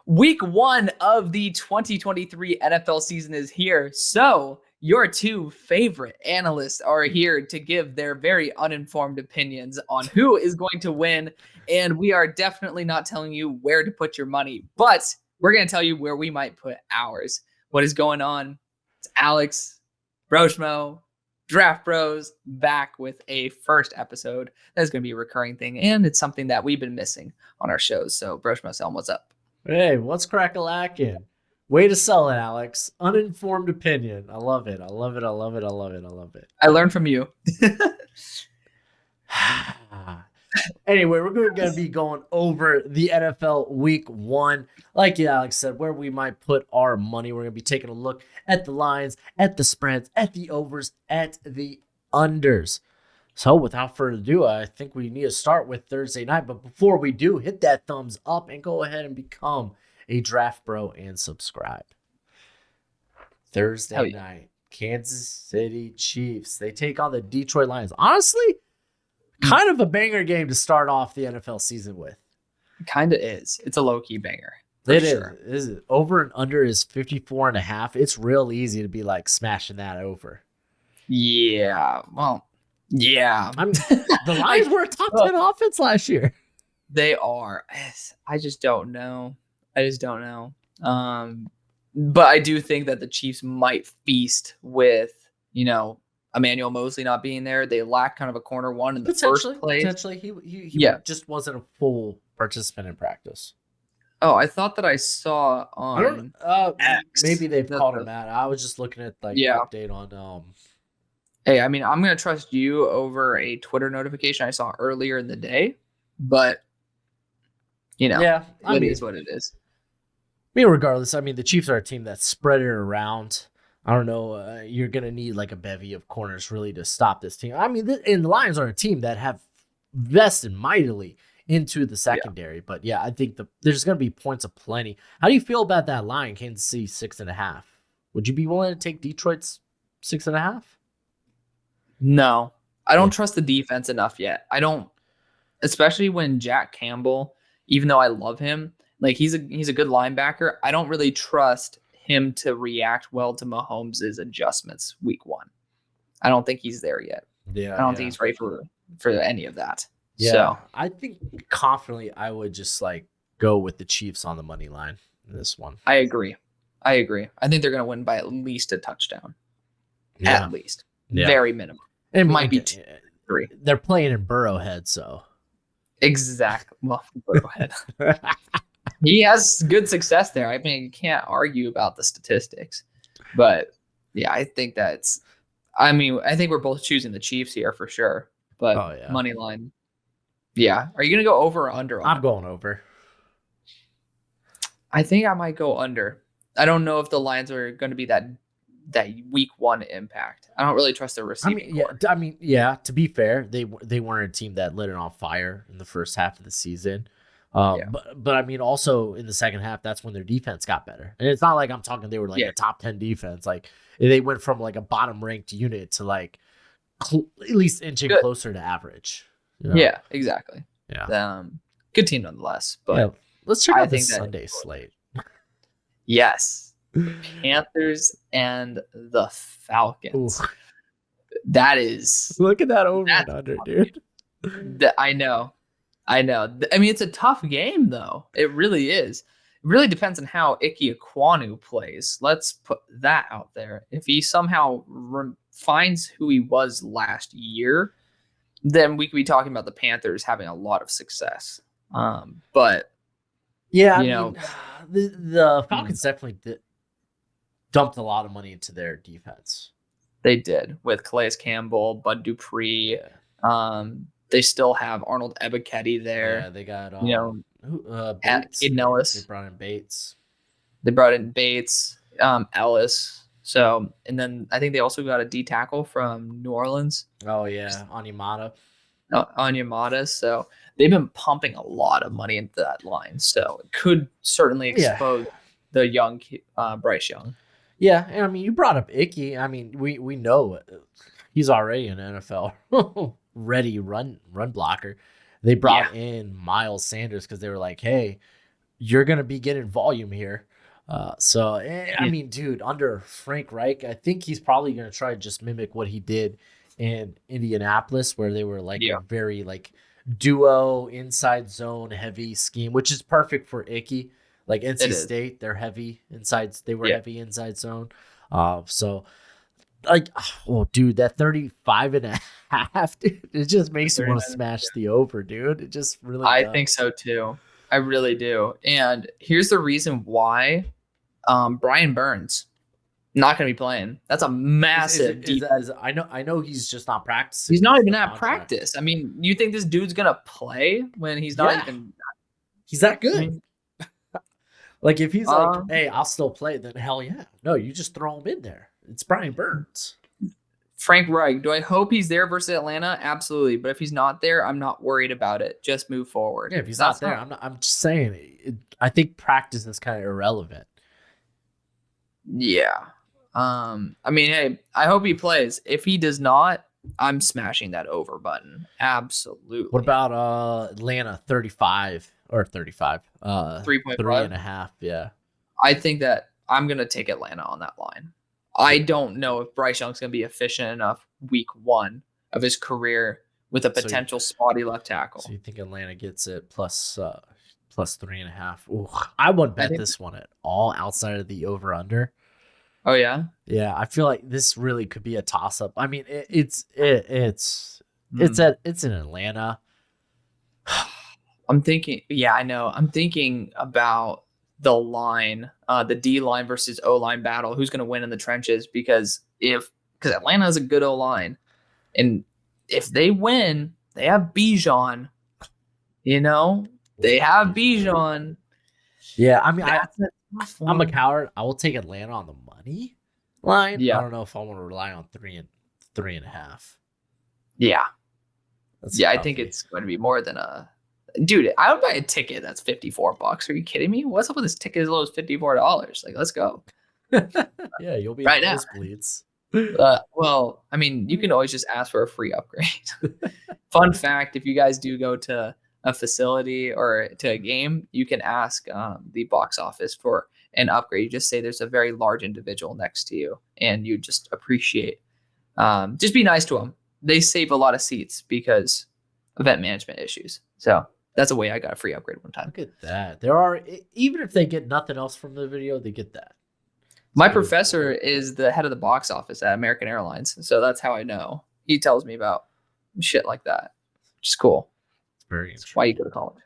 Week 1 of the 2023 NFL season is here. So, your two favorite analysts are here to give their very uninformed opinions on who is going to win. And we are definitely not telling you where to put your money, but we're going to tell you where we might put ours. What is going on? It's Alex, Broshmo, Draft Bros back with a first episode. That's going to be a recurring thing. And it's something that we've been missing on our shows. So, Broshmo, tell them what's up. Hey, what's crack-a-lackin'? Way to sell it, Alex. Uninformed opinion. I love it. I love it. I love it. I love it. I love it. I learned from you. Anyway, we're going to be going over the NFL Week 1. Like Alex said, where we might put our money. We're going to be taking a look at the lines, at the spreads, at the overs, at the unders. So without further ado, I think we need to start with Thursday night. But before we do, hit that thumbs up and go ahead and become a Draft Bro and subscribe. Thursday night, Kansas City Chiefs. They take on the Detroit Lions. Honestly, kind of a banger game to start off the NFL season with. Kind of is. It's a low-key banger. It is. Over and under is 54.5. It's real easy to be like smashing that over. Yeah. Well, yeah. The Lions were a top 10 offense last year. They are. I just don't know. But I do think that the Chiefs might feast with, Emmanuel Mosley not being there. They lack kind of a corner one in the first place. Potentially. He just wasn't a full participant in practice. Oh, I thought that I saw on X. Maybe they've called him out. I was just looking at the update on Hey, I mean, I'm going to trust you over a Twitter notification I saw earlier in the day, but, it is what it is. Regardless, the Chiefs are a team that's spread it around. I don't know. You're going to need like a bevy of corners really to stop this team. And the Lions are a team that have vested mightily into the secondary. Yeah. But, I think there's going to be points of plenty. How do you feel about that line, Kansas City 6.5? Would you be willing to take Detroit's 6.5? No, I don't trust the defense enough yet. I don't, especially when Jack Campbell, even though I love him, like he's a good linebacker. I don't really trust him to react well to Mahomes' adjustments week 1. I don't think he's there yet. Yeah, I don't think he's ready for any of that. Yeah, so I think confidently I would just go with the Chiefs on the money line in this one. I agree. I think they're going to win by at least a touchdown. Yeah. At least. Yeah. Very minimum. It might be 3. They're playing in Burrowhead, so. Exactly. Well, Burrowhead. He has good success there. I mean, you can't argue about the statistics. But, I think I think we're both choosing the Chiefs here for sure. But money line. Yeah. Are you going to go over or under? I'm going over. I think I might go under. I don't know if the Lions are going to be that week 1 impact. I don't really trust their receiving core. To be fair, they weren't a team that lit it on fire in the first half of the season. But also in the second half, that's when their defense got better. And it's not like I'm talking they were a top 10 defense. Like they went from a bottom ranked unit to at least inching closer to average. Yeah, exactly. Yeah. Good team nonetheless. But let's check out the Sunday slate. Yes. Panthers and the Falcons. Ooh. That is. Look at that over and under, dude. I know. It's a tough game, though. It really is. It really depends on how Ike Ekwonu plays. Let's put that out there. If he somehow finds who he was last year, then we could be talking about the Panthers having a lot of success. But the Falcons definitely dumped a lot of money into their defense. They did with Calais Campbell, Bud Dupree. They still have Arnold Ebiketie there. Yeah, they got Bates. Aiden Ellis. They brought in Bates. Ellis. So, and then I think they also got a D tackle from New Orleans. Oh yeah, Onyemata. So they've been pumping a lot of money into that line. So it could certainly expose the young Bryce Young. Yeah, and you brought up Icky. We know he's already an NFL ready run blocker. They brought in Miles Sanders because they were like, hey, you're going to be getting volume here. I mean, dude, under Frank Reich, I think he's probably going to try to just mimic what he did in Indianapolis, where they were like a very like duo inside zone heavy scheme, which is perfect for Icky. Like NC State, they're heavy inside. They were heavy inside zone. So like, oh, dude, that 35.5, dude, it just makes you want to smash the over, dude. It just really I think so too. I really do. And here's the reason why. Brian Burns not going to be playing. That's a massive I know he's just not practicing. He's not even at practice. I mean, you think this dude's going to play when he's not even... He's that good. I mean, like, if he's like, hey, I'll still play, then hell yeah. No, you just throw him in there. It's Brian Burns. Frank Reich, do I hope he's there versus Atlanta? Absolutely. But if he's not there, I'm not worried about it. Just move forward. Yeah, if he's not there, I'm just saying, I think practice is kind of irrelevant. Yeah. I mean, hey, I hope he plays. If he does not, I'm smashing that over button. Absolutely. What about Atlanta 35 or 35? 3.5. Yeah. I think that I'm gonna take Atlanta on that line. I don't know if Bryce Young's gonna be efficient enough week 1 of his career with a potential spotty left tackle. So you think Atlanta gets it plus 3.5? Ooh, I wouldn't bet this one at all outside of the over under. Oh yeah, yeah. I feel like this really could be a toss up. I mean, it's in Atlanta. I'm thinking. Yeah, I know. I'm thinking about the line, the D line versus O line battle. Who's going to win in the trenches? Because Atlanta is a good O line, and if they win, they have Bijan. You know, they have Bijan. Yeah, I mean, I'm a coward. I will take Atlanta on the money line. Yeah. I don't know if I want to rely on 3.5. Yeah. I think it's going to be more than dude, I would buy a ticket that's $54. Are you kidding me? What's up with this ticket as low as $54? Like, let's go. Yeah, you'll be right now. Nosebleeds. Well, I mean, you can always just ask for a free upgrade. Fun fact, if you guys do go to a facility or to a game, you can ask the box office for an upgrade. You just say there's a very large individual next to you, and you just appreciate. Just be nice to them. They save a lot of seats because event management issues. So that's a way I got a free upgrade one time. Look at that. There are, even if they get nothing else from the video, they get that. My professor is the head of the box office at American Airlines, so that's how I know. He tells me about shit like that, which is cool. Very interesting. That's why you go to college.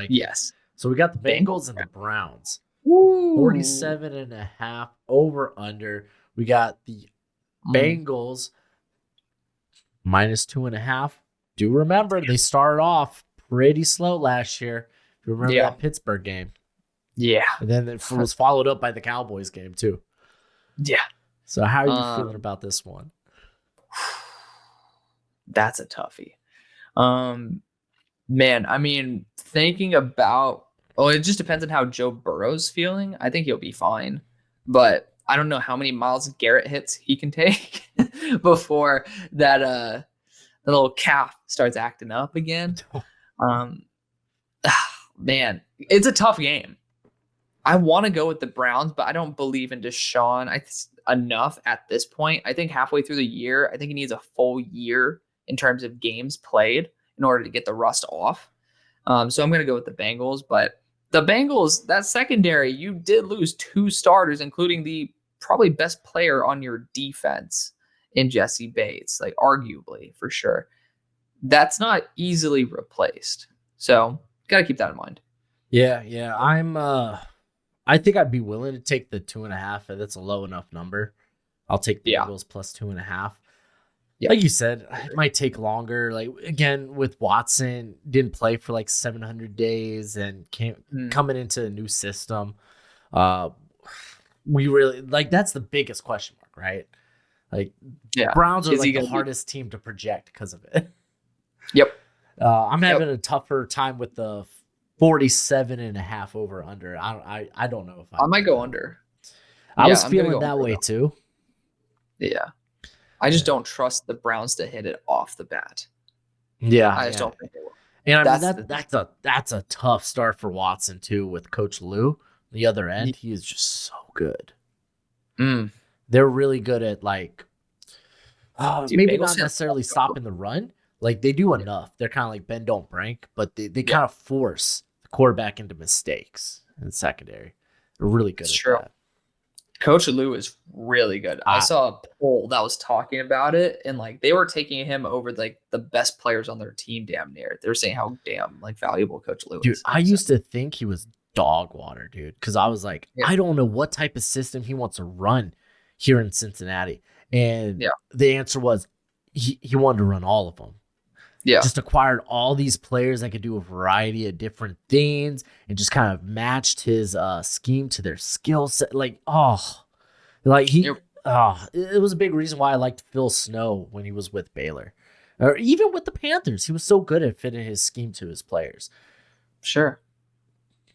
Yes. So we got the Bengals and the Browns. 47.5 over under. We got the Bengals minus 2.5. Do remember they started off pretty slow last year. If you remember that Pittsburgh game. Yeah. And then it was followed up by the Cowboys game too. Yeah. So how are you feeling about this one? That's a toughie. Man, I mean, thinking about, it just depends on how Joe Burrow's feeling. I think he'll be fine, but I don't know how many Myles Garrett hits he can take before that the little calf starts acting up again. Man, it's a tough game. I want to go with the Browns, but I don't believe in Deshaun enough at this point. I think halfway through the year, I think he needs a full year in terms of games played in order to get the rust off. So I'm going to go with the Bengals. But the Bengals, that secondary, you did lose 2 starters, including the probably best player on your defense in Jesse Bates, like arguably for sure. That's not easily replaced. So got to keep that in mind. Yeah. I think I'd be willing to take the 2.5. That's a low enough number. I'll take the Bengals plus 2.5. Yep. Like you said, it might take longer. Like again, with Watson, didn't play for like 700 days and coming into a new system. We really that's the biggest question mark, right? Like Browns are like the hardest team to project because of it. Yep. I'm having a tougher time with the 47.5 over under. I don't know if I might go under. I was feeling that way too. Yeah. I just don't trust the Browns to hit it off the bat. Yeah. I just don't think they will. And I mean that's a tough start for Watson too with Coach Lou. The other end, he is just so good. They're really good at like maybe not necessarily stopping the run. Like they do enough. They're kind of like bend don't break, but they kind of force the quarterback into mistakes in the secondary. They're really good at that. Coach Lou is really good. I saw a poll that was talking about it, and like they were taking him over like the best players on their team damn near. They're saying how damn like valuable Coach Lou is. Dude, I used to think he was dog water, dude, because I was like, I don't know what type of system he wants to run here in Cincinnati. And the answer was he wanted to run all of them. Yeah. Just acquired all these players that could do a variety of different things and just kind of matched his scheme to their skill set. Like, it was a big reason why I liked Phil Snow when he was with Baylor. Or even with the Panthers. He was so good at fitting his scheme to his players. Sure.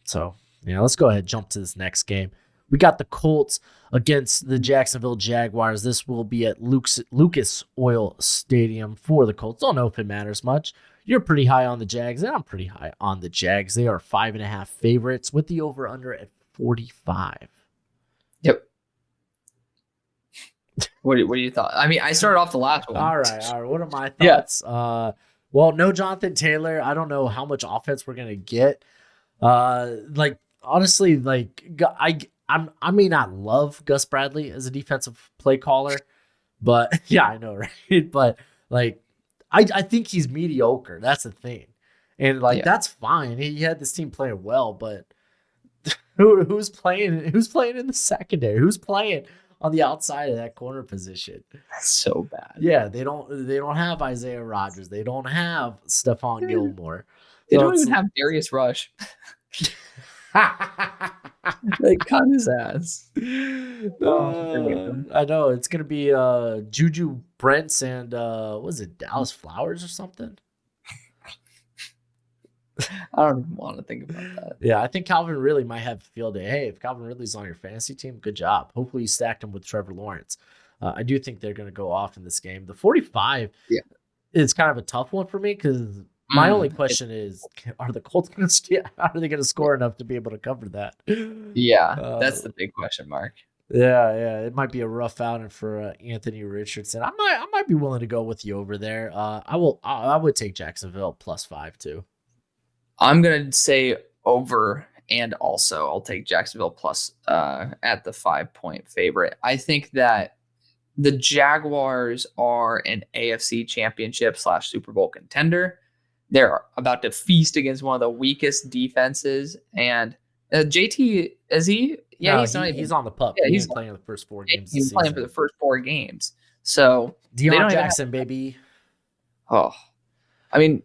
So, let's go ahead and jump to this next game. We got the Colts against the Jacksonville Jaguars. This will be at Lucas Oil Stadium for the Colts. Don't know if it matters much. You're pretty high on the Jags, and I'm pretty high on the Jags. They are 5.5 favorites with the over-under at 45. Yep. What do you thought? I mean, I started off the last one. All right. What are my thoughts? Yeah. Well, no Jonathan Taylor. I don't know how much offense we're gonna get. Honestly, I may not love Gus Bradley as a defensive play caller, but yeah, I know, right? But I think he's mediocre. That's the thing, and that's fine. He had this team playing well, but who's playing in the secondary? Who's playing on the outside of that corner position? That's so bad. Yeah, they don't have Isaiah Rodgers. They don't have Stephon Gilmore. They don't even have Darius Rush. They cut his ass. I know it's gonna be Juju Brents and was it Dallas Flowers or something? I don't even want to think about that. Yeah, I think Calvin Ridley might have a field day. Hey, if Calvin Ridley's on your fantasy team, good job. Hopefully you stacked him with Trevor Lawrence. I do think they're gonna go off in this game. The 45 is kind of a tough one for me because my only question is, are the Colts going to how are they going to score enough to be able to cover that? Yeah, that's the big question mark. Yeah, it might be a rough outing for Anthony Richardson. I might be willing to go with you over there. I would take Jacksonville +5 too. I'm gonna say over, and also I'll take Jacksonville plus at the 5-point favorite. I think that the Jaguars are an AFC Championship / Super Bowl contender. They're about to feast against one of the weakest defenses. And JT, is he? Yeah, no, he's on the pup. Yeah, he's playing the first 4 games. He's playing for the first 4 games. So Deion Jackson, baby. Oh, I mean,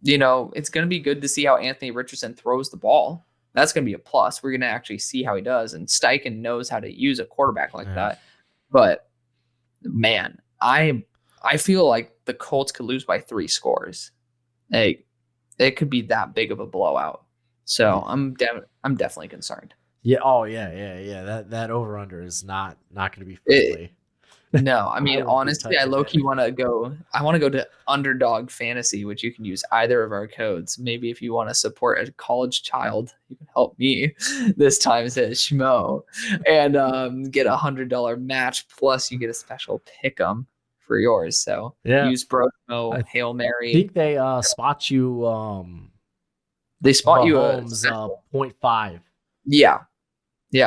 it's going to be good to see how Anthony Richardson throws the ball. That's going to be a plus. We're going to actually see how he does. And Steichen knows how to use a quarterback like that. But man, I feel like the Colts could lose by 3 scores. Hey, it could be that big of a blowout. So I'm definitely concerned. Yeah. Oh yeah. That over under is not going to be friendly. No, I mean honestly, I low-key want to go. I want to go to Underdog Fantasy, which you can use either of our codes. Maybe if you want to support a college child, you can help me this time. It says Schmo, and get $100 match plus you get a special pick'em for yours. So use BroSmo, Hail Mary. I think they spot you. They spot you a 0.5. Yeah.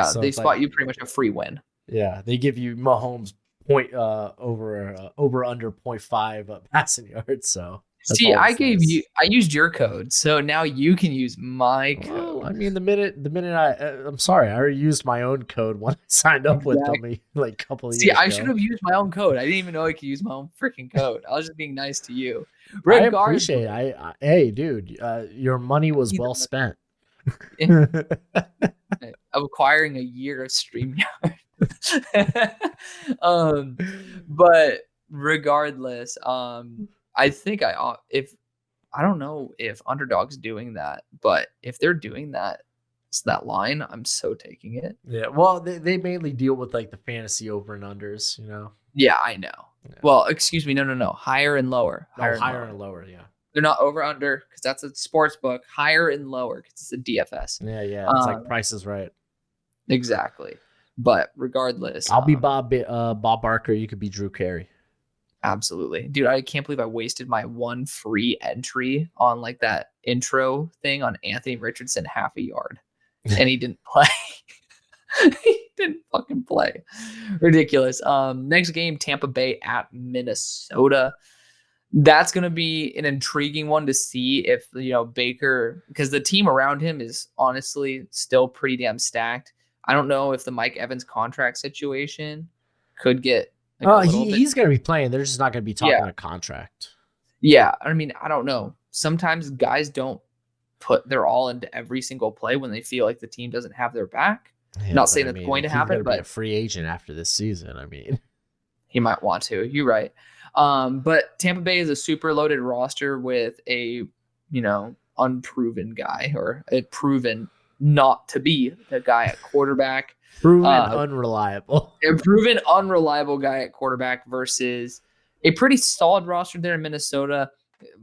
So they spot you pretty much a free win. Yeah, they give you Mahomes over under 0.5 passing yards. So see, I used your code, so now you can use my code. Well, I mean, the minute I'm sorry, I already used my own code when I signed up with them like a couple of years ago. I should have used my own code. I didn't even know I could use my own freaking code. I was just being nice to you. I appreciate it. Hey, dude, your money was well spent. Of acquiring a year of StreamYard. But regardless, I think I don't know if Underdog's doing that, but if they're doing that, it's that line, I'm so taking it. Yeah, well, they mainly deal with like the fantasy over and unders, Yeah, I know. Yeah. Well, excuse me, no, higher and lower. Higher and lower, yeah. They're not over under because that's a sports book. Higher and lower because it's a DFS. Yeah. It's like Price is Right. Exactly. But regardless, I'll be Bob Barker. You could be Drew Carey. Absolutely. Dude, I can't believe I wasted my one free entry on like that intro thing on Anthony Richardson half a yard. And he didn't play. He didn't fucking play. Ridiculous. Next game, Tampa Bay at Minnesota. That's going to be an intriguing one to see if, Baker, because the team around him is honestly still pretty damn stacked. I don't know if the Mike Evans contract situation could get he's going to be playing. They're just not going to be talking a contract. Yeah. I mean, I don't know. Sometimes guys don't put their all into every single play when they feel like the team doesn't have their back. Yeah, not saying that's going to happen, but be a free agent after this season. I mean, he might want to. You're right. But Tampa Bay is a super loaded roster with a, unproven guy or a proven not to be the guy at quarterback. Proven unreliable. A proven unreliable guy at quarterback versus a pretty solid roster there in Minnesota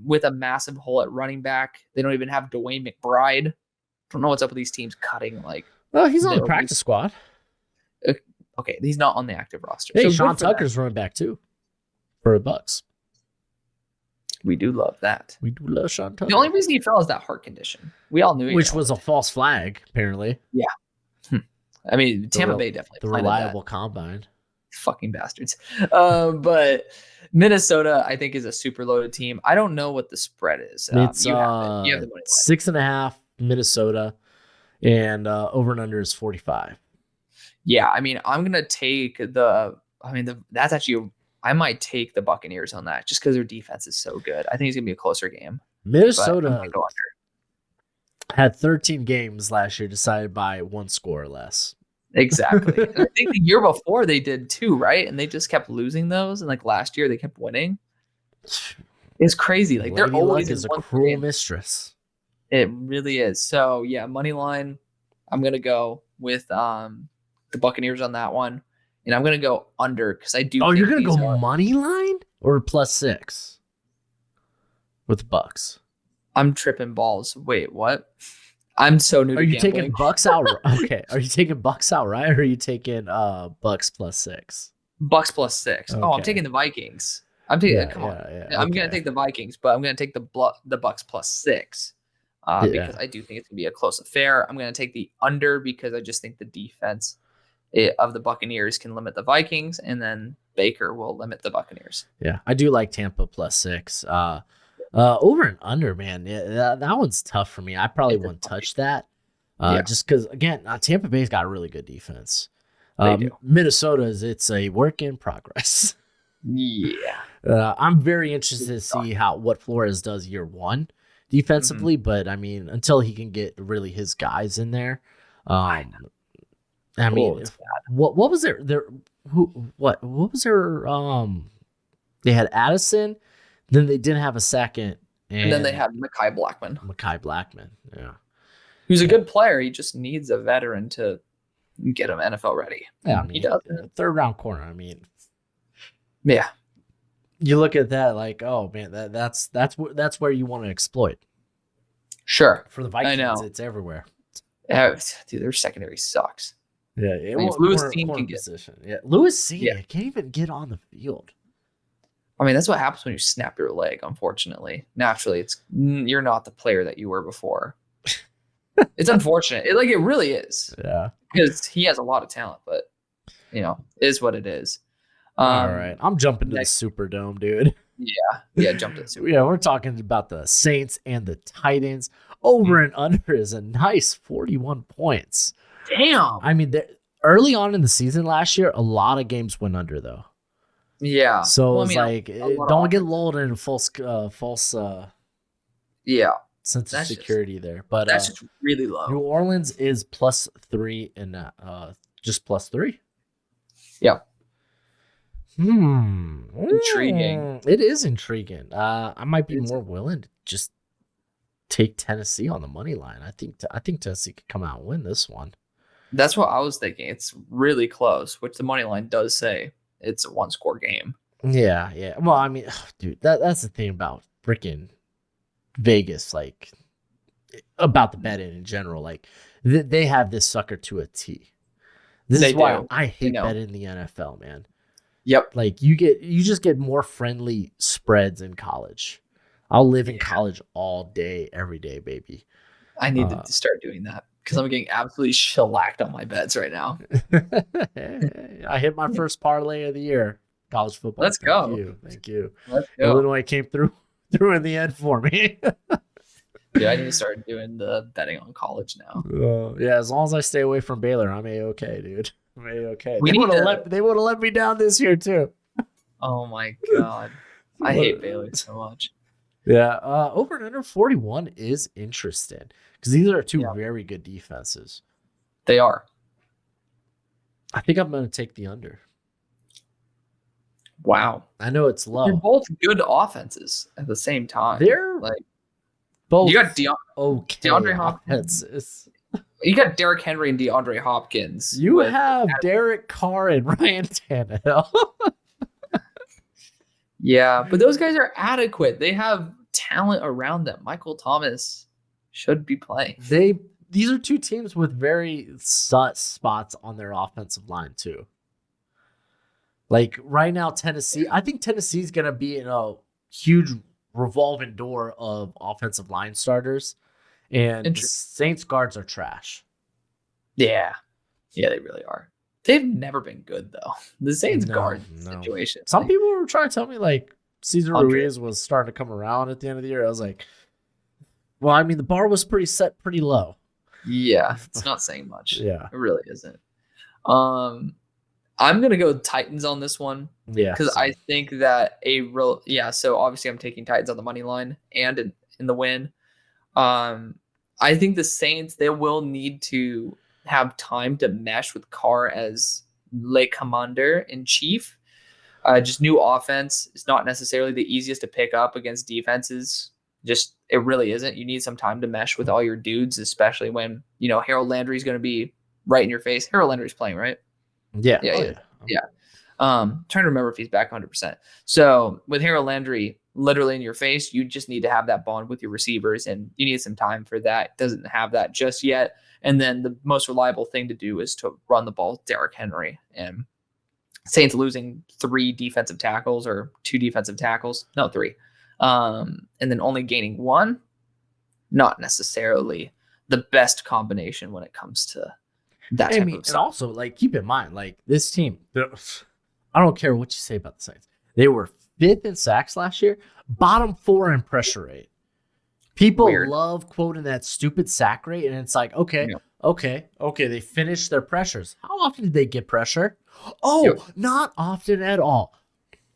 with a massive hole at running back. They don't even have Dwayne McBride. Don't know what's up with these teams cutting Well, he's on the practice squad. Okay, he's not on the active roster. Hey, so Sean Tucker's running back too for the Bucs. We do love that. We do love Sean Tucker. The only reason he fell is that heart condition. We all knew, which was a false flag, apparently. Yeah. I mean, Tampa Bay definitely the reliable combine. Fucking bastards. But Minnesota, I think, is a super loaded team. I don't know what the spread is. It's you have the money 6.5 Minnesota, and over and under is 45. Yeah, I mean, I'm gonna take that's actually. I might take the Buccaneers on that just because their defense is so good. I think it's going to be a closer game. Minnesota had 13 games last year decided by one score or less. Exactly. I think the year before they did too, right? And they just kept losing those. And like last year, they kept winning. It's crazy. Like they're always is a cruel mistress. It really is. So yeah, money line. I'm going to go with the Buccaneers on that one. And I'm going to go under because I do. Oh, you're going to go money line or +6 with the Bucks? I'm tripping balls. Wait, what? I'm so new. Are you taking Bucks out? Okay. Are you taking Bucks outright or are you taking Bucks +6? Bucks +6. Okay. Oh, I'm taking the Vikings. I'm taking. Come on. I'm going to take the Vikings, but I'm going to take the Bucks +6 because I do think it's going to be a close affair. I'm going to take the under because I just think the defense of the Buccaneers can limit the Vikings, and then Baker will limit the Buccaneers. Yeah, I do like Tampa +6. Over and under, man. Yeah, that one's tough for me. I probably wouldn't touch that. Just because, again, Tampa Bay's got a really good defense. Minnesota's, it's a work in progress. Yeah. I'm very interested to see what Flores does year one defensively, but I mean, until he can get really his guys in there. I mean, what was there? What was there? They had Addison, then they didn't have a second, and then they had Mekhi Blackman. Yeah, who's a good player. He just needs a veteran to get him NFL ready. Yeah, I mean, he does. Third round corner. I mean, yeah. You look at that like, oh man, that's where you want to exploit. Sure, for the Vikings, it's everywhere. Dude, their secondary sucks. Yeah, Lewis Cine can get position. Yeah, Lewis Cine can't even get on the field. I mean, that's what happens when you snap your leg. Unfortunately, naturally, you're not the player that you were before. It's unfortunate. It really is. Yeah, because he has a lot of talent, but it is what it is. All right, I'm jumping to the Superdome, dude. Yeah, jump to the Superdome. Yeah, we're talking about the Saints and the Titans. Over and under is a nice 41 points. Damn. I mean, early on in the season last year, a lot of games went under though. Yeah. So it's don't get lulled in false sense of security there. But that's just really low. New Orleans is +3 and just +3. Yeah. Intriguing. It is intriguing. I might be more willing to just take Tennessee on the money line. I think Tennessee could come out and win this one. That's what I was thinking. It's really close, which the money line does say it's a one-score game. Yeah. Well, I mean, dude, that's the thing about freaking Vegas, like about the betting in general. Like they have this sucker to a T. This is why I hate betting the NFL, man. Yep. Like you just get more friendly spreads in college. I'll live in college all day, every day, baby. I need to start doing that because I'm getting absolutely shellacked on my bets right now. I hit my first parlay of the year, college football. Let's go. Thank you. Let's go. Illinois came through in the end for me. Dude, I need to start doing the betting on college now. Yeah, as long as I stay away from Baylor, I'm A-okay, dude. I'm A-okay. They would have let me down this year too. Oh my god, I hate Baylor so much. Yeah, over and under 41 is interesting because these are two very good defenses. They are. I think I'm going to take the under. Wow, I know it's low. They're both good offenses at the same time. They're like both. You got DeAndre Hopkins. You got Derrick Henry and DeAndre Hopkins. You have Derek Carr and Ryan Tannehill. Yeah, but those guys are adequate. They have talent around them. Michael Thomas should be playing. These are two teams with very sus spots on their offensive line too. Like right now, Tennessee. I think Tennessee's gonna be in a huge revolving door of offensive line starters, and the Saints guards are trash. Yeah, they really are. They've never been good though. The Saints guard situation. Some people were trying to tell me like Cesar Ruiz was starting to come around at the end of the year. I was like, well, I mean, the bar was set pretty low. Yeah, it's not saying much. Yeah, it really isn't. I'm gonna go Titans on this one. Yeah, because I think that So obviously, I'm taking Titans on the money line and in the win. I think the Saints, they will need to have time to mesh with Carr as Le Commander in chief. Just new offense is not necessarily the easiest to pick up against defenses. Just it really isn't. You need some time to mesh with all your dudes, especially when Harold Landry is going to be right in your face. Harold Landry's playing, right? Yeah. Trying to remember if he's back 100%. So with Harold Landry literally in your face, you just need to have that bond with your receivers, and you need some time for that. Doesn't have that just yet. And then the most reliable thing to do is to run the ball with Derrick Henry. And Saints losing 3 defensive tackles or 2 defensive tackles. No, 3. And then only gaining 1. Not necessarily the best combination when it comes to that type of stuff. And also, like, keep in mind, like, this team, I don't care what you say about the Saints. They were 5th in sacks last year, bottom 4 in pressure rate. People love quoting that stupid sack rate, and it's like, okay, they finished their pressures. How often did they get pressure? Not often at all.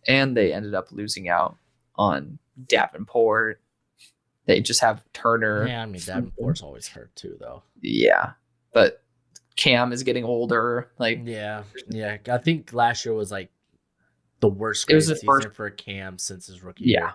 And they ended up losing out on Davenport. They just have Turner. Yeah, I mean, Davenport's always hurt too, though. Yeah, but Cam is getting older. Yeah. I think last year was like the worst season for Cam since his rookie year.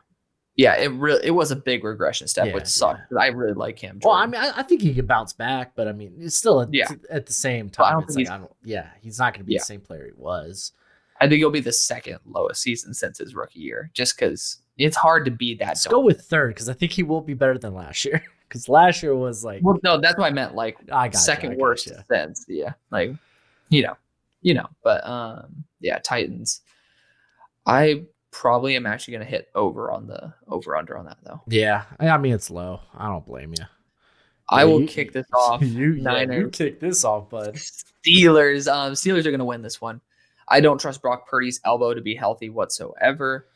Yeah, it was a big regression step, which sucked. But I really like Cam Jordan. Well, I mean, I think he can bounce back, but I mean, it's still at the same time. He's not going to be the same player he was. I think he'll be the second lowest season since his rookie year, just because it's hard to be that. Let's go with third, because I think he will be better than last year. Because last year was like, well, no, that's what I meant. Like, second worst since, But Titans. I probably am actually going to hit over under on that though. Yeah, I mean it's low. I don't blame you. I will kick this off. You kick this off, bud. Steelers. Steelers are going to win this one. I don't trust Brock Purdy's elbow to be healthy whatsoever.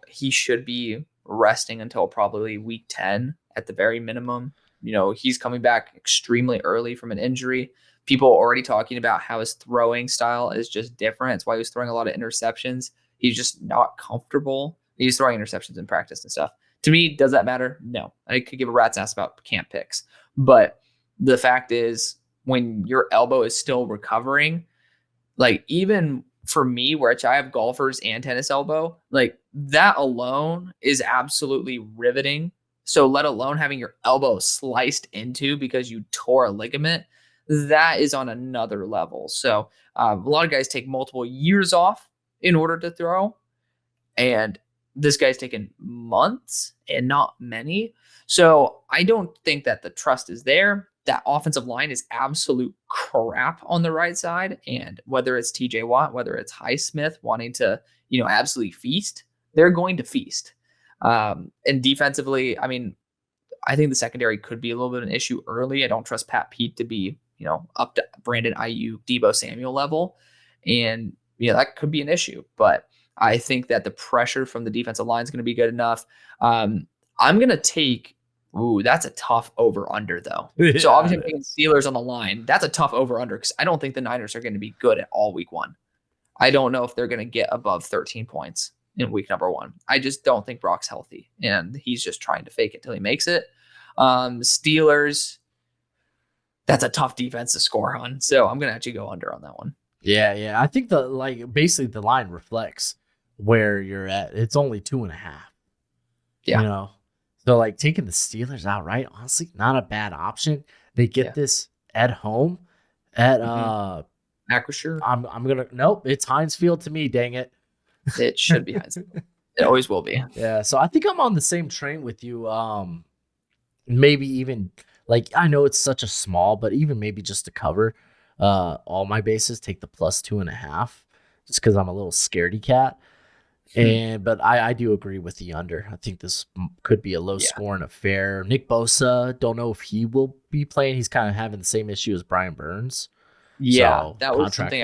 He should be resting until probably week 10 at the very minimum. He's coming back extremely early from an injury. People are already talking about how his throwing style is just different. It's why he was throwing a lot of interceptions. He's just not comfortable. He's throwing interceptions in practice and stuff. To me, does that matter? No. I could give a rat's ass about camp picks. But the fact is, when your elbow is still recovering, like even for me, where I have golfers and tennis elbow, like that alone is absolutely riveting. So let alone having your elbow sliced into because you tore a ligament, that is on another level. So a lot of guys take multiple years off in order to throw. And this guy's taken months and not many. So I don't think that the trust is there. That offensive line is absolute crap on the right side. And whether it's TJ Watt, whether it's Highsmith wanting to, absolutely feast, they're going to feast. And defensively, I mean, I think the secondary could be a little bit of an issue early. I don't trust Pat Pete to be, up to Brandon Ayuk, Deebo Samuel level. And, that could be an issue. But I think that the pressure from the defensive line is going to be good enough. I'm going to take, that's a tough over-under, though. Yeah, so obviously, I'm taking Steelers on the line. That's a tough over-under because I don't think the Niners are going to be good at all week one. I don't know if they're going to get above 13 points in week number one. I just don't think Brock's healthy, and he's just trying to fake it till he makes it. Steelers, that's a tough defense to score on, so I'm going to actually go under on that one. Yeah. I think basically the line reflects where you're at. It's only 2.5. Yeah. So taking the Steelers outright, honestly, not a bad option. They get this at home at Acrisure. I'm gonna nope. It's Heinz Field to me. Dang it. It should be Heinz Field. It always will be. Yeah. So I think I'm on the same train with you. Maybe even I know it's such a small, but even maybe just to cover all my bases, take the plus 2.5, just because I'm a little scaredy cat. But I do agree with the under. I think this could be a low scoring affair. Nick Bosa, don't know if he will be playing. He's kind of having the same issue as Brian Burns. Yeah, so, that was something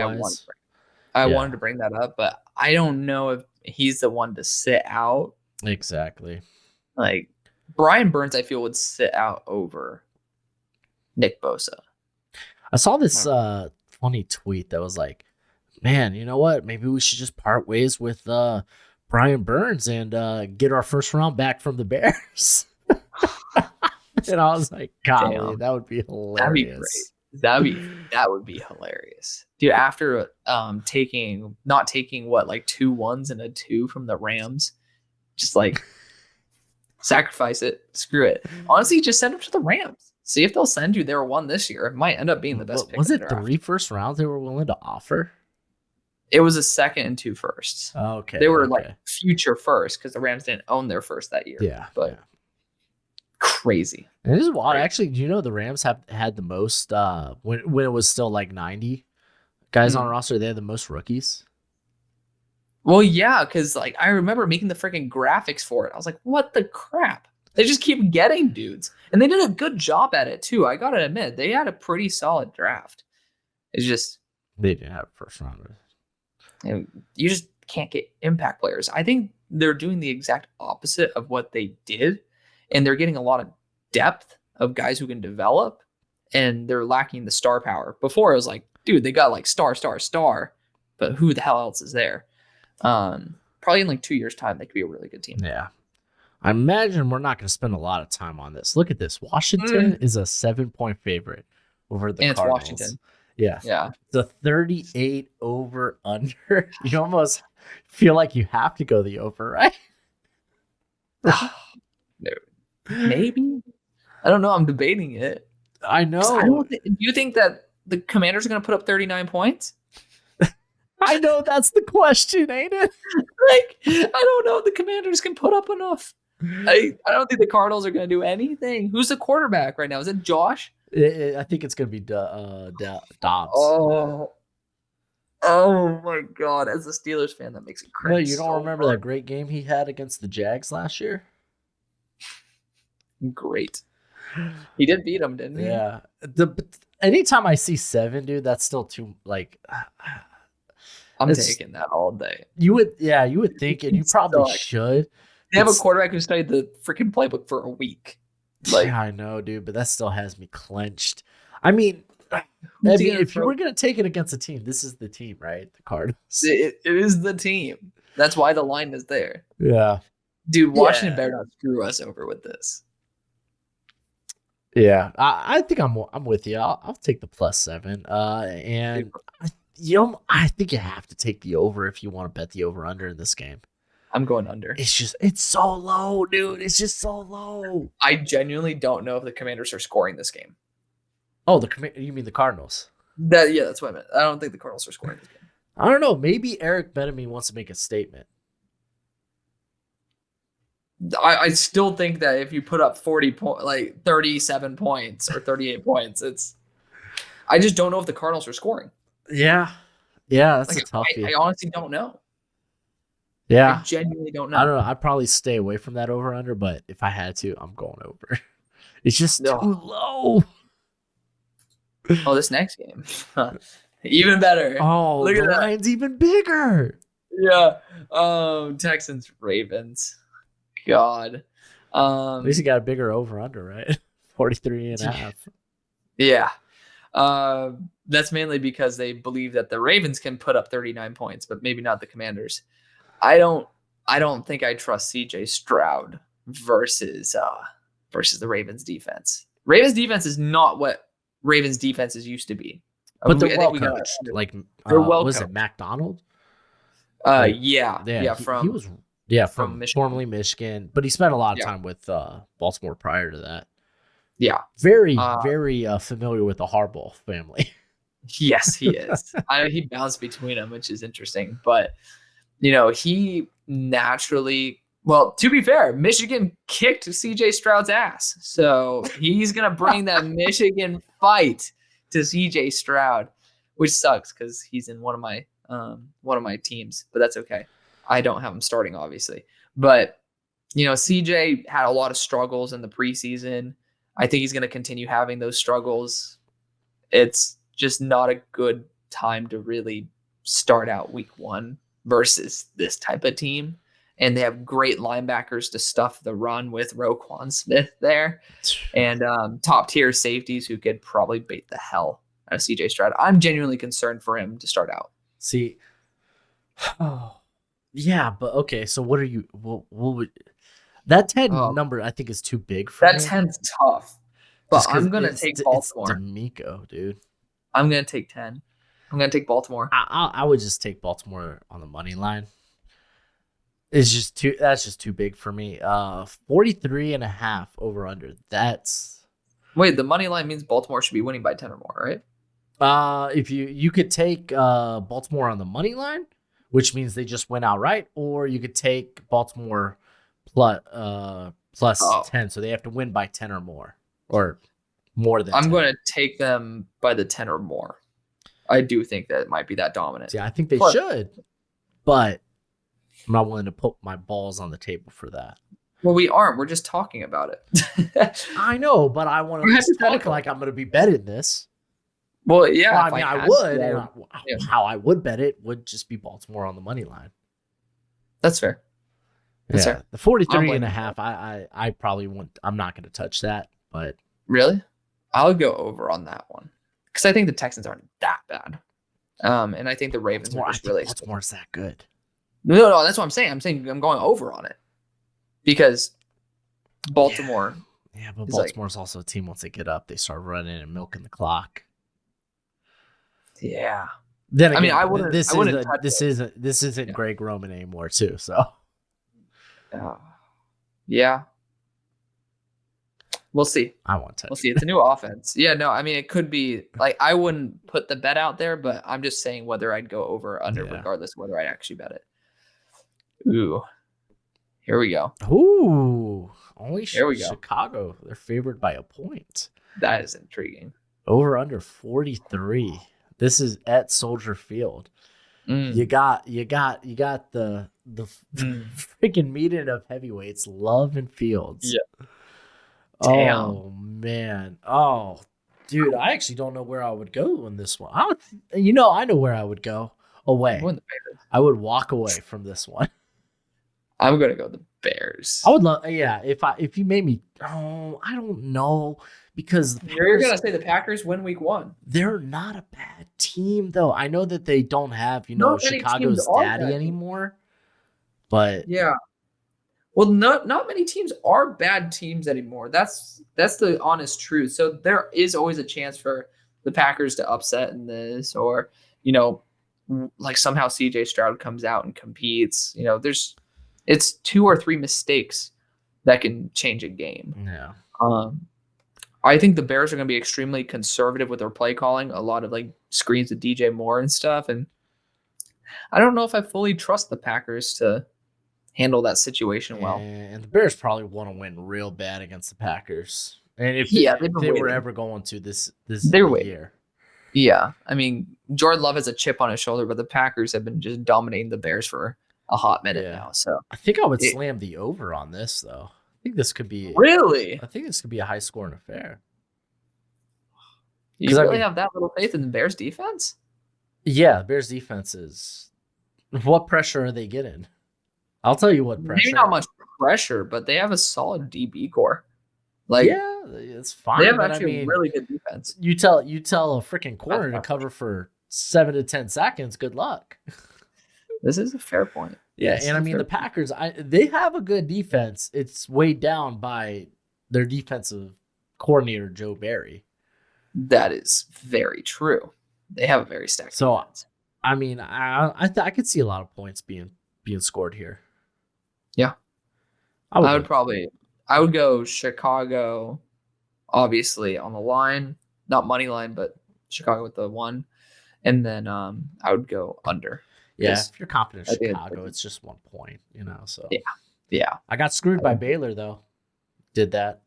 I wanted to bring that up, but I don't know if he's the one to sit out. Exactly. Brian Burns, I feel, would sit out over Nick Bosa. I saw this funny tweet that was like, man, you know what? Maybe we should just part ways with Brian Burns and get our first round back from the Bears. And I was like, golly, damn, that would be hilarious. That'd be great. That would be hilarious. Dude, after not taking 2 1s and a 2 from the Rams, just sacrifice it. Screw it. Honestly, just send them to the Rams. See if they'll send you their one this year. It might end up being the best pick. Was it 3 first rounds they were willing to offer? It was a second and 2 firsts. Okay. They were future first because the Rams didn't own their first that year. Yeah. But crazy. It is wild. Actually, do you know the Rams have had the most when it was still 90 guys on roster, they had the most rookies? Well, yeah, because I remember making the freaking graphics for it. I was like, what the crap? They just keep getting dudes. And they did a good job at it, too. I got to admit, they had a pretty solid draft. It's just... They didn't have first rounders. You just can't get impact players. I think they're doing the exact opposite of what they did. And they're getting a lot of depth of guys who can develop. And they're lacking the star power. Before, it was dude, they got star. But who the hell else is there? Probably in 2 years' time, they could be a really good team. Yeah. I imagine we're not going to spend a lot of time on this. Look at this. Washington is a 7-point favorite over the Cardinals. It's Washington. Yeah. The 38 over under. You almost feel like you have to go the over, right? No. Maybe. I don't know. I'm debating it. I know. Do you think that the Commanders are going to put up 39 points? I know that's the question, ain't it? I don't know if the Commanders can put up enough. I don't think the Cardinals are going to do anything. Who's the quarterback right now? Is it Josh? I think it's going to be Dobbs. Oh my God! As a Steelers fan, that makes it crazy. No, you don't remember that great game he had against the Jags last year? Great. He did beat them, didn't he? Yeah. Anytime I see 7, dude, that's still too I'm taking that all day. You would think, and you probably should. They have a quarterback who studied the freaking playbook for a week. Yeah, I know, dude, but that still has me clenched. I mean, if you were going to take it against a team, this is the team, right? The Cardinals. It is the team. That's why the line is there. Yeah. Dude, Washington better not screw us over with this. Yeah, I think I'm with you. I'll take the +7. And I think you have to take the over if you want to bet the over/under in this game. I'm going under. It's so low, dude. It's just so low. I genuinely don't know if the Commanders are scoring this game. Oh, you mean the Cardinals? That's what I meant. I don't think the Cardinals are scoring this game. I don't know. Maybe Eric Bieniemy wants to make a statement. I still think that if you put up 37 points or 38 points, I just don't know if the Cardinals are scoring. Yeah, that's a toughie. I honestly don't know. Yeah, I genuinely don't know. I don't know. I'd probably stay away from that over under, but if I had to, I'm going over. It's just too low. Oh, this next game, even better. Oh, look the at that. line's even bigger. Yeah. Texans Ravens. God. At least you got a bigger over under, right? 43.5. Yeah. That's mainly because they believe that the Ravens can put up 39 points, but maybe not the Commanders. I don't think I trust CJ Stroud versus the Ravens defense. Ravens defense is not what Ravens defenses used to be. But they're well coached. Like, they're well was coached. it McDonald? From Michigan. Formerly Michigan, but he spent a lot of time with Baltimore prior to that. Yeah, very familiar with the Harbaugh family. Yes, he is. He bounced between them, which is interesting. But he naturally. Well, to be fair, Michigan kicked CJ Stroud's ass, so he's gonna bring that Michigan fight to CJ Stroud, which sucks because he's in one of my teams, but that's okay. I don't have him starting, obviously, but CJ had a lot of struggles in the preseason. I think he's going to continue having those struggles. It's just not a good time to really start out week 1 versus this type of team. And they have great linebackers to stuff the run with Roquan Smith there and top tier safeties who could probably bait the hell out of CJ Stroud. I'm genuinely concerned for him to start out. See, yeah, but okay. So what are you? What would that 10 number? I think is too big for that me. 10's tough, but I'm gonna take Baltimore. It's D'Amico, dude. I'm gonna take 10. I'm gonna take Baltimore. I would just take Baltimore on the money line. It's just too. That's just too big for me. 43.5 over under. Wait. The money line means Baltimore should be winning by 10 or more, right? If you could take Baltimore on the money line, which means they just went outright, or you could take Baltimore plus 10, so they have to win by 10 or more, or more than. I'm going to take them by the 10 or more. I do think that it might be that dominant. Yeah, I think they should, but I'm not willing to put my balls on the table for that. Well, we aren't. We're just talking about it. I know, but I want to talk like I'm going to be betting this. Well, yeah. Well, I mean, I would. How I would bet it would just be Baltimore on the money line. That's fair. That's fair. The 43.5, I probably won't. I'm not going to touch that. But really, I'll go over on that one because I think the Texans aren't that bad, and I think the Ravens are just really. Baltimore's that good. No, that's what I'm saying. I'm going over on it because Baltimore. Yeah, but Baltimore's also a team. Once they get up, they start running and milking the clock. Yeah. Then again, I wouldn't. This isn't Greg Roman anymore, too. So. Yeah. We'll see. I won't touch. We'll see. It's a new offense. Yeah. No. I mean, it could be like I wouldn't put the bet out there, but I'm just saying whether I'd go over or under, regardless of whether I'd actually bet it. Ooh. Here we go. Ooh. Only Here we go. Chicago. They're favored by a point. That is intriguing. Over under 43. This is at Soldier Field. You got the freaking meeting of heavyweights, Love and Fields. Yeah. Damn. Oh man. Oh, dude, I actually don't know where I would go in this one. I know where I would go. Away. I would walk away from this one. I'm gonna go the Bears. I would love, if you made me. Oh, I don't know, because you're gonna say the Packers win week 1. They're not a bad team, though. I know that they don't have Chicago's daddy anymore, but yeah. Well, not many teams are bad teams anymore. That's the honest truth. So there is always a chance for the Packers to upset in this, or like somehow CJ Stroud comes out and competes. It's 2 or 3 mistakes that can change a game. Yeah. I think the Bears are going to be extremely conservative with their play calling. A lot of like screens with DJ Moore and stuff. And I don't know if I fully trust the Packers to handle that situation well. And the Bears probably want to win real bad against the Packers. And if Yeah, they were ever going to this They're waiting. year. Yeah, I mean, Jordan Love has a chip on his shoulder, but the Packers have been just dominating the Bears for a hot minute now. So I think I would slam the over on this, though. I think this could be really. I think this could be a high scoring affair. You really have that little faith in the Bears defense? Yeah, Bears defense is. What pressure are they getting? I'll tell you what pressure. Maybe not much pressure, but they have a solid DB core. Like, yeah, it's fine. They have actually a really good defense. You tell a freaking corner to cover for 7 to 10 seconds. Good luck. This is a fair point. Yeah, and I mean the Packers, they have a good defense. It's weighed down by their defensive coordinator Joe Barry. That is very true. They have a very stacked defense. I mean, I could see a lot of points being scored here. Yeah, I would go Chicago, obviously on the line, not money line, but Chicago with the 1, and then I would go under. Yeah, if you're confident in Chicago, it's just 1 point, So yeah. I got screwed by Baylor though. Did that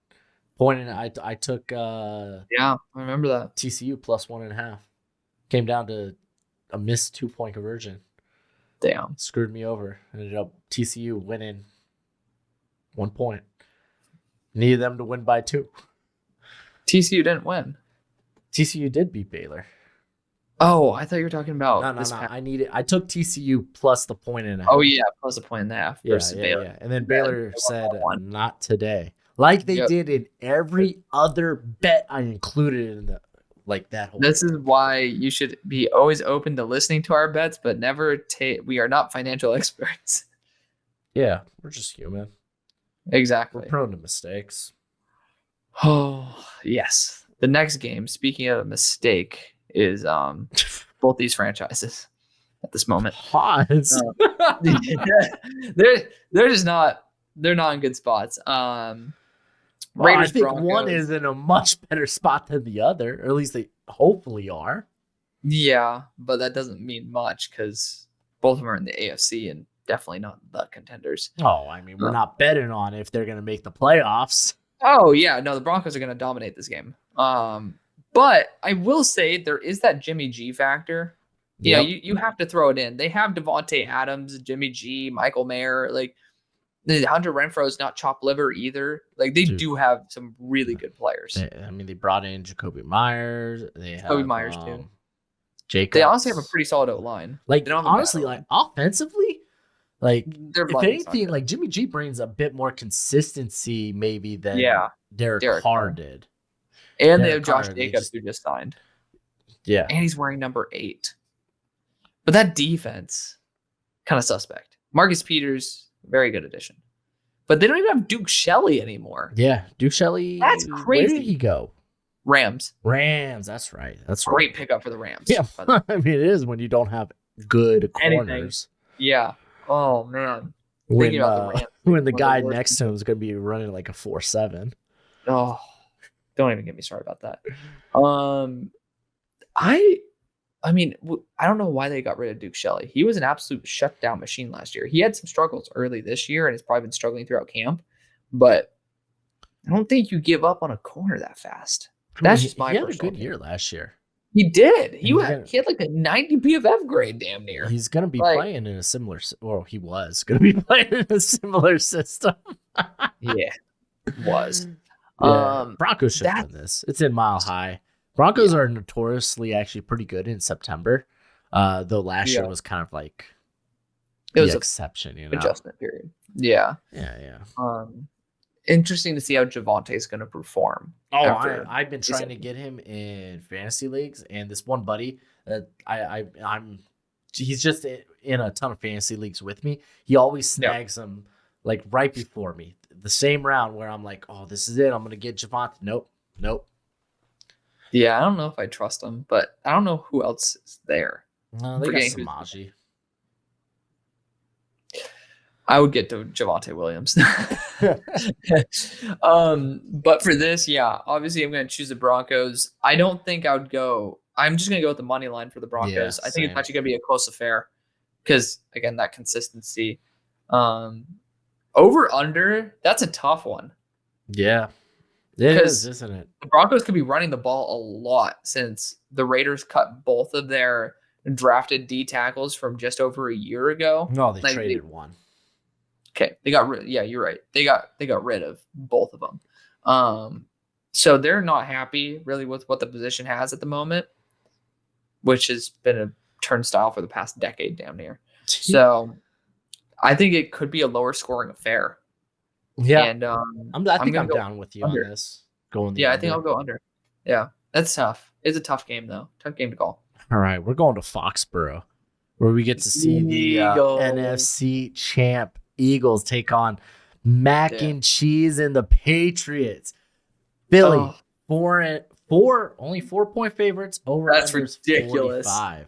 point, and I took I remember that TCU plus 1.5. Came down to a missed 2-point conversion. Damn, screwed me over. Ended up TCU winning 1 point. Needed them to win by 2. TCU didn't win. TCU did beat Baylor. Oh, I thought you were talking about no. I took TCU plus the 1.5. Oh yeah, plus a 1.5 versus Baylor. Yeah. And then Baylor said not today, like they did in every other bet I included in the that whole. This is why you should be always open to listening to our bets, but never take. We are not financial experts. Yeah, we're just human. Exactly. We're prone to mistakes. Oh yes. The next game, speaking of a mistake, is both these franchises at this moment. Pause. They're just not. They're not in good spots. I think Broncos. One is in a much better spot than the other, or at least they hopefully are. Yeah, but that doesn't mean much because both of them are in the AFC and definitely not the contenders. Oh, I mean, we're not betting on if they're going to make the playoffs. Oh, yeah. No, the Broncos are going to dominate this game. But I will say there is that Jimmy G factor. Yeah, you have to throw it in. They have Devontae Adams, Jimmy G, Michael Mayer. Hunter Renfrow is not chopped liver either. They do have some really good players. They brought in Jacoby Myers. Jacoby Myers too. Jacobs. They honestly have a pretty solid O-line. Honestly, offensively, if anything, Jimmy G brings a bit more consistency maybe than Derek Carr did. And they have Josh Jacobs who just signed. Yeah. And he's wearing number 8. But that defense, kind of suspect. Marcus Peters, very good addition. But they don't even have Duke Shelley anymore. Yeah, Duke Shelley. That's crazy. Where did he go? Rams. That's right. Great pickup for the Rams. Yeah, I mean, it is when you don't have good corners. Yeah. Oh, man. When the guy next to him is going to be running like a 4.7. Oh, don't even get me started about that. I mean, I don't know why they got rid of Duke Shelley. He was an absolute shutdown machine last year. He had some struggles early this year and has probably been struggling throughout camp. But I don't think you give up on a corner that fast. That's just my personal opinion. He had a good year last year. He did. He had like a 90 PFF grade damn near. He's going to be playing in a similar – or he was going to be playing in a similar system. Yeah, was. Yeah. Broncos should win this. It's in Mile High. Broncos are notoriously actually pretty good in September, though last year was kind of like it was the exception, adjustment period. Yeah. Interesting to see how Javonte is going to perform. Oh, I've been trying to get him in fantasy leagues, and this one buddy that he's just in a ton of fantasy leagues with me. He always snags them right before me, the same round where I'm like, oh, this is it. I'm going to get Javonte. Nope. Yeah, I don't know if I trust him, but I don't know who else is there. No, they got Samaji. I would get to Javonte Williams. But for this, obviously I'm going to choose the Broncos. I don't think I would go. I'm just going to go with the money line for the Broncos. I think it's actually going to be a close affair because, again, that consistency. Over under, that's a tough one. Yeah, it is, isn't it? The Broncos could be running the ball a lot since the Raiders cut both of their drafted D tackles from just over a year ago. No, they traded one. Okay, they got rid. Yeah, you're right. They got rid of both of them. So they're not happy really with what the position has at the moment, which has been a turnstile for the past decade, damn near. So I think it could be a lower scoring affair. Yeah, and I think I'm down with you under. On this. I think I'll go under. Yeah, that's tough. It's a tough game though. Tough game to call. All right, we're going to Foxborough, where we get to see the NFC champ Eagles take on Mac and Cheese and the Patriots. Philly, only 4-point favorites over. That's ridiculous. 45.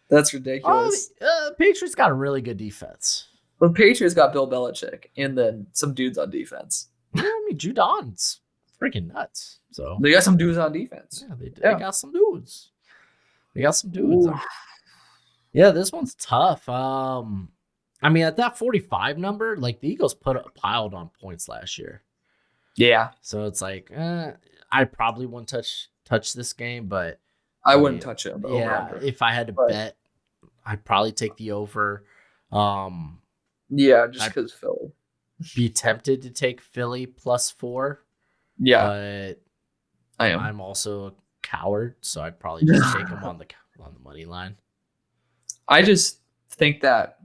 That's ridiculous. Patriots got a really good defense. The Patriots got Bill Belichick and then some dudes on defense. Yeah, I mean, Judon's freaking nuts. So they got some dudes on defense. Yeah, they got some dudes. Yeah, this one's tough. I mean, at that 45 number, like the Eagles piled on points last year. Yeah. So it's like, I probably wouldn't touch this game, but I wouldn't touch it. Yeah, if I had to bet, I'd probably take the over. Yeah, just because Philly. Be tempted to take Philly +4. Yeah, but I am. I'm also a coward, so I'd probably just take them on the money line. I just think that.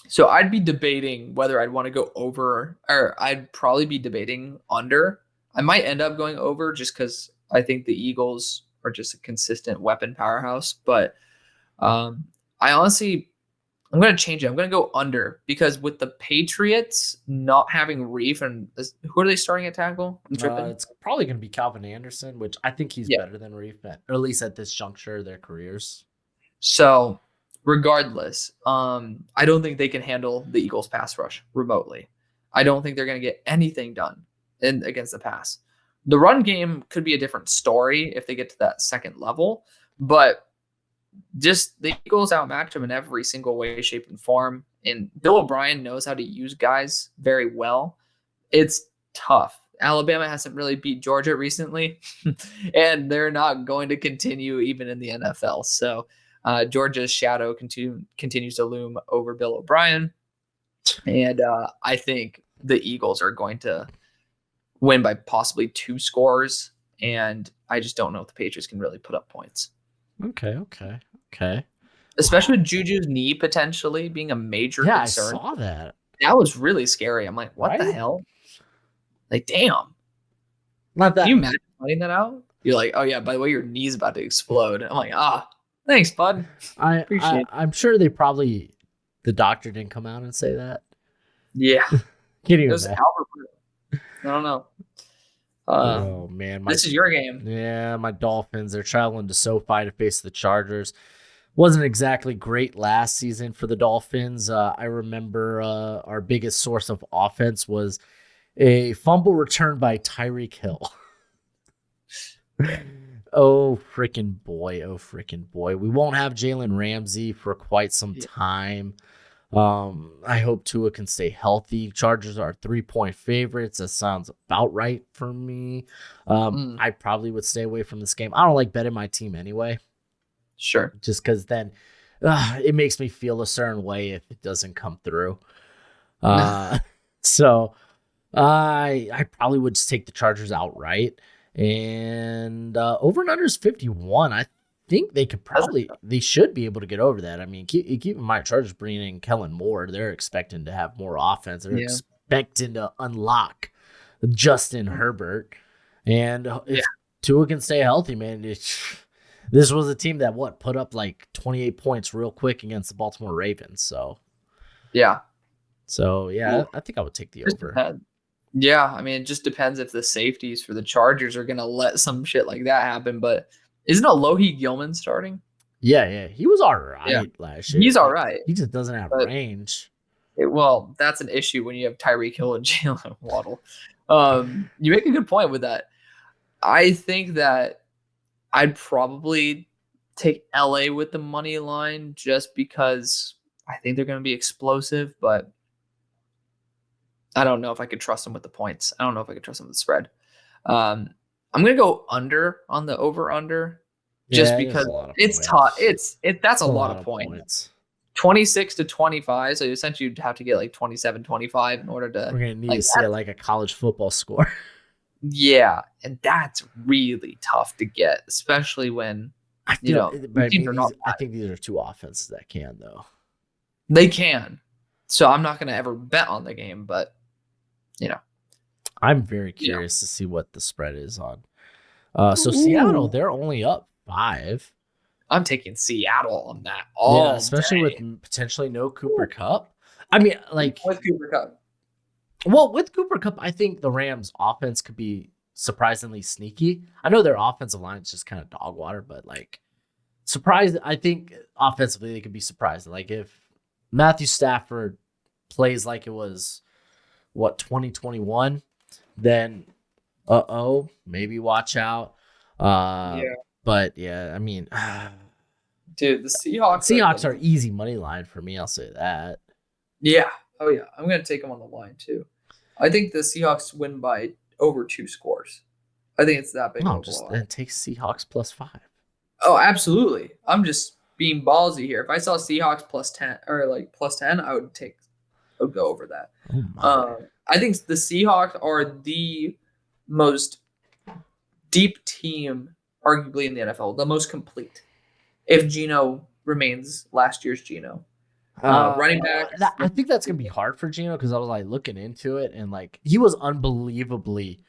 So I'd be debating whether I'd want to go over, or I'd probably be debating under. I might end up going over just because I think the Eagles are just a consistent weapon powerhouse. But I honestly, I'm going to change it. I'm going to go under because with the Patriots not having Reef, and who are they starting at tackle? It's probably going to be Calvin Anderson, which I think he's better than Reef, or at least at this juncture of their careers. So regardless, I don't think they can handle the Eagles pass rush remotely. I don't think they're going to get anything done against the pass. The run game could be a different story if they get to that second level, but just the Eagles outmatch them in every single way, shape, and form. And Bill O'Brien knows how to use guys very well. It's tough. Alabama hasn't really beat Georgia recently, and they're not going to continue even in the NFL. So Georgia's shadow continues to loom over Bill O'Brien. And I think the Eagles are going to win by possibly 2 scores. And I just don't know if the Patriots can really put up points. Okay. Especially with Juju's knee potentially being a major concern. I saw that. That was really scary. I'm like, what the hell? Like, damn. Not that. Can you imagine finding that out? You're like, oh yeah, by the way, your knee's about to explode. I'm like, thanks, bud. I appreciate it. I'm sure the doctor didn't come out and say that. Yeah. Kidding. It was Albert. I don't know. Oh man, this is your game. Yeah, my Dolphins. They're traveling to SoFi to face the Chargers. Wasn't exactly great last season for the Dolphins. I remember our biggest source of offense was a fumble return by Tyreek Hill. Oh freaking boy! We won't have Jalen Ramsey for quite some time. I hope Tua can stay healthy. Chargers are 3-point favorites. That sounds about right for me. I probably would stay away from this game. I don't like betting my team anyway. Sure. Just because then it makes me feel a certain way if it doesn't come through. So I probably would just take the Chargers outright. And over and under is 51. I think they should be able to get over that. I mean, keep in mind, Chargers bringing in Kellen Moore. They're expecting to have more offense. They're expecting to unlock Justin Herbert. And if Tua can stay healthy, man, this was a team that put up like 28 points real quick against the Baltimore Ravens. So I think I would take the over. Yeah, I mean, it just depends if the safeties for the Chargers are going to let some shit like that happen. But isn't Alohi Gilman starting? Yeah. He was all right last year. He's all right. He just doesn't have range. Well, that's an issue when you have Tyreek Hill and Jalen Waddle. You make a good point with that. I think that I'd probably take LA with the money line just because I think they're going to be explosive. But I don't know if I could trust them with the points. I don't know if I could trust them with the spread. I'm gonna go under on the over/under, just because it's tough. That's a lot of points. 26 to 25. So essentially, you'd have to get like 27, 25 in order to. We're gonna need to see like a college football score. Yeah, and that's really tough to get, especially when I think these are two offenses that can though. They can. So I'm not gonna ever bet on the game, but I'm very curious to see what the spread is on. So Seattle, they're only up 5. I'm taking Seattle on that especially with potentially no Cooper Kupp. I mean, like with Cooper Kupp. Well, with Cooper Kupp, I think the Rams' offense could be surprisingly sneaky. I know their offensive line is just kind of dog water, but like I think offensively they could be surprising. Like if Matthew Stafford plays like it was 2021, then maybe watch out. But yeah, I mean, dude, the Seahawks are easy money line for me. I'll say that. Yeah. Oh yeah, I'm gonna take them on the line too. I think the Seahawks win by over 2 scores. I think it's that big. No, then take Seahawks +5. Oh, absolutely. I'm just being ballsy here. If I saw Seahawks +10 or like +10, I would go over that. I think the Seahawks are the most deep team, arguably in the NFL, the most complete. If Geno remains last year's Geno, running back. I think that's gonna be hard for Geno because I was like looking into it and like he was unbelievably,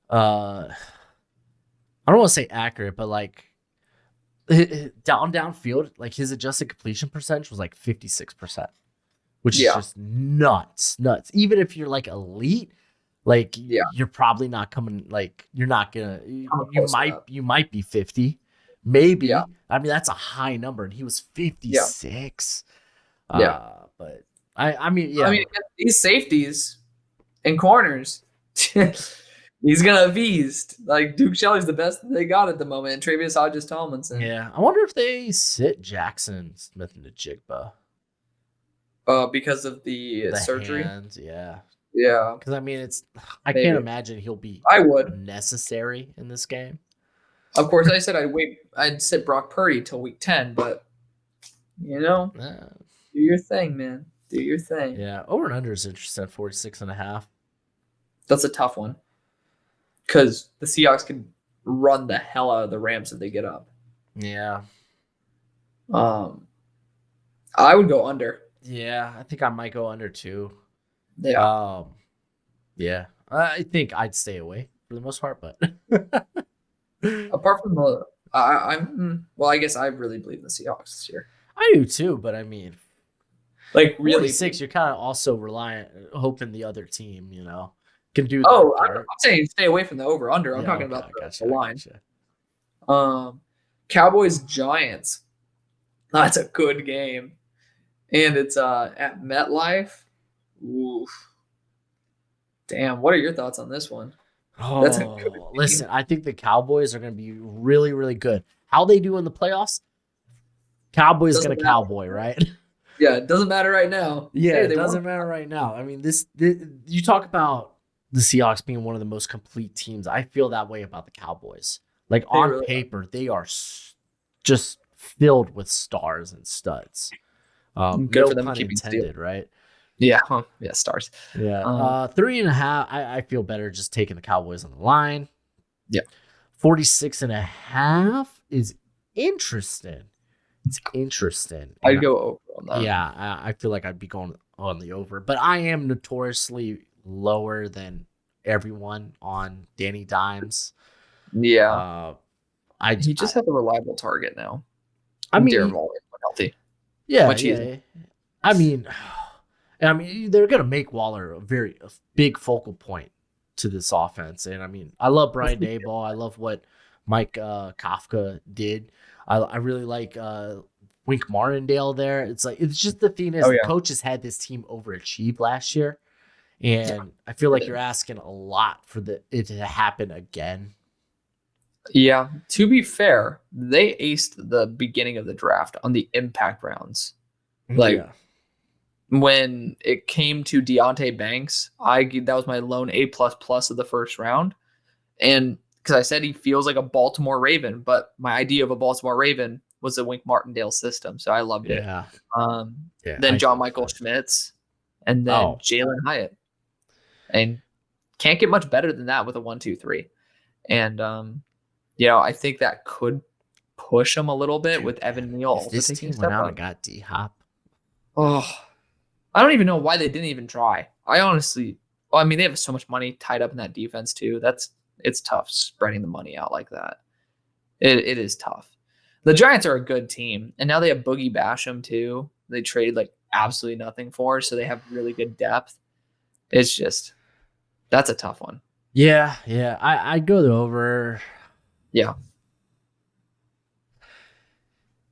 I don't want to say accurate, but like downfield, like his adjusted completion percentage was like 56%, which is just nuts. Even if you're like elite, like you're probably not coming. Like you're not gonna. You might be 50, maybe. Yeah. I mean that's a high number, and he was 56. But I mean these safeties and corners. He's gonna beast. Like Duke Shelley's the best they got at the moment, and Travius Hodges-Tomlinson. Yeah, I wonder if they sit Jackson Smith into Jigba. Because of the surgery. Hands, yeah. Because I mean, I can't imagine he'll be. Necessary in this game. Of course, I said I'd sit Brock Purdy till week 10, but do your thing, man. Do your thing. Yeah, over and under is interesting at 46.5. That's a tough one. Because the Seahawks can run the hell out of the Rams if they get up. Yeah. I would go under. Yeah, I think I might go under too. Yeah. Yeah. I think I'd stay away for the most part, but apart from I guess I really believe in the Seahawks this year. I do too, but I mean, like really 46, you're kind of also hoping the other team, can do that. I'm saying stay away from the over/under. I'm talking about the line. Gotcha. Cowboys Giants. That's a good game, and it's at MetLife. Oof. Damn, what are your thoughts on this one? Listen, I think the Cowboys are going to be really, really good. How they do in the playoffs? Cowboys going to cowboy, right? Yeah, it doesn't matter right now. Yeah, it doesn't matter right now. I mean, this you talk about the Seahawks being one of the most complete teams. I feel that way about the Cowboys. Like on paper, they are just filled with stars and studs. Good for them keeping intended, right? Yeah, stars. Yeah, 3.5. I feel better just taking the Cowboys on the line. Yeah, 46.5 is interesting. It's interesting. I'd go over on that. Yeah, I feel like I'd be going on the over, but I am notoriously lower than everyone on Danny Dimes. Yeah, he just has a reliable target now. I mean, Darren Waller healthy. Yeah, I mean, they're gonna make Waller a big focal point to this offense, and I mean, I love Brian Daboll. I love what Mike Kafka did. I really like Wink Martindale there. It's just the thing is the coaches had this team overachieve last year, and I feel like you're asking a lot for it to happen again. Yeah, to be fair, they aced the beginning of the draft on the impact rounds. when it came to Deontay Banks, that was my lone A++ of the first round. And because I said he feels like a Baltimore Raven, but my idea of a Baltimore Raven was the Wink Martindale system. So I loved it. Then John Michael Schmitz, and then Jalen Hyatt. And can't get much better than that with a 1, 2, 3. And, I think that could push him a little bit with Evan Neal. If this team went out and got D-Hop. Oh, I don't even know why they didn't even try. They have so much money tied up in that defense too. It's tough spreading the money out like that. It is tough. The Giants are a good team, and now they have Boogie Basham too. They traded like absolutely nothing for, so they have really good depth. It's just that's a tough one. Yeah. I'd go the over.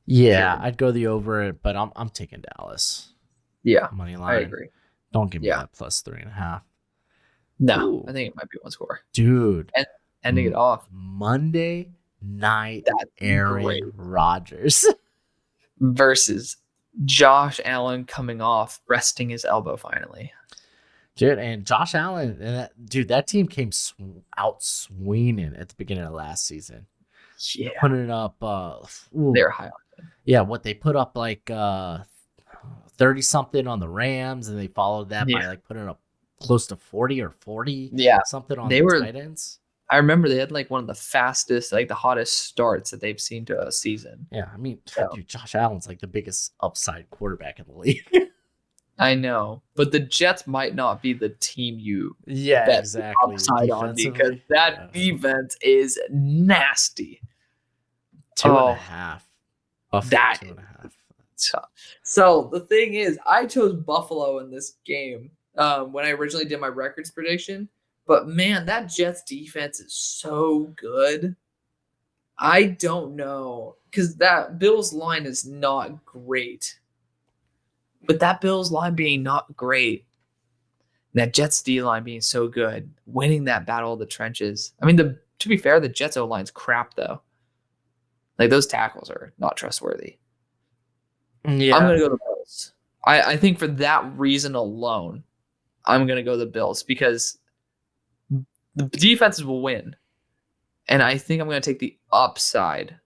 Yeah, I'd go the over, but I'm taking Dallas. Yeah, money line. I agree. Don't give me that plus 3.5. No, Ooh. I think it might be one score. Dude. And ending it off. Monday night Aaron Rodgers versus Josh Allen coming off, resting his elbow finally. Dude, and Josh Allen, that team came out swinging at the beginning of last season. Yeah. Putting up they're high on them. Yeah, what they put up like 30-something on the Rams, and they followed that by like putting up close to 40 or 40 something on the Titans. I remember they had like one of the fastest, like the hottest starts that they've seen to a season. Yeah, I mean, dude, Josh Allen's like the biggest upside quarterback in the league. I know, but the Jets might not be the team you bet exactly upside on, because that defense is nasty. 2.5. That 2.5. So the thing is, I chose Buffalo in this game when I originally did my records prediction. But man, that Jets defense is so good. I don't know, because that Bills line is not great. But that Bills line being not great, that Jets D line being so good, winning that battle of the trenches. I mean, to be fair, the Jets O line's crap though. Like those tackles are not trustworthy. Yeah, I'm gonna go to the Bills. I think for that reason alone, I'm gonna go the Bills, because the defenses will win. And I think I'm going to take the upside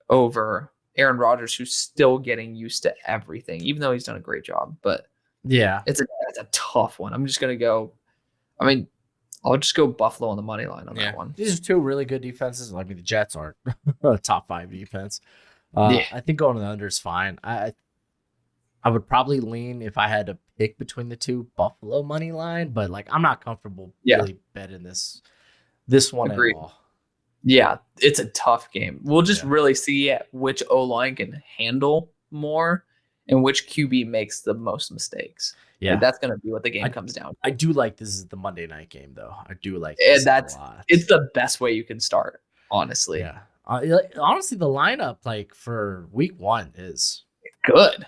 over Aaron Rodgers, who's still getting used to everything, even though he's done a great job. But yeah, it's a tough one. I'm just going to go. I mean, I'll just go Buffalo on the money line on that one. These are two really good defenses. I mean, the Jets are a top 5 defense. I think going to the under is fine. I would probably lean, if I had to pick between the two, Buffalo money line, but like I'm not comfortable really betting this one at all. Yeah, it's a tough game. We'll just really see which O-line can handle more and which QB makes the most mistakes. Yeah, like, that's going to be what the game comes down to. I do like this is the Monday night game, though. I do like this a lot. It's the best way you can start, honestly. Yeah, honestly, the lineup like for week 1 is good.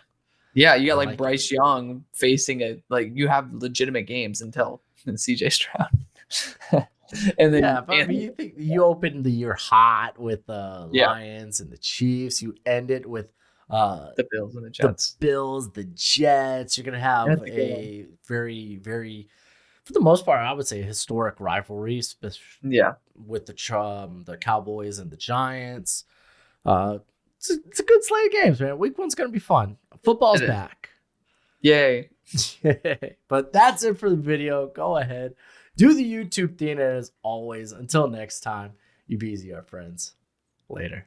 Yeah, you got like Bryce Young facing you have legitimate games until CJ Stroud. And then but you think you open the year hot with the Lions and the Chiefs. You end it with the Bills and the Jets. The Jets. You're gonna have a very, very, for the most part, I would say, historic rivalry. With the Cowboys and the Giants. It's a good slate of games, man. Week 1's going to be fun. Football's back. Yay. But that's it for the video. Go ahead. Do the YouTube thing. And as always, until next time, you be easy, our friends. Later.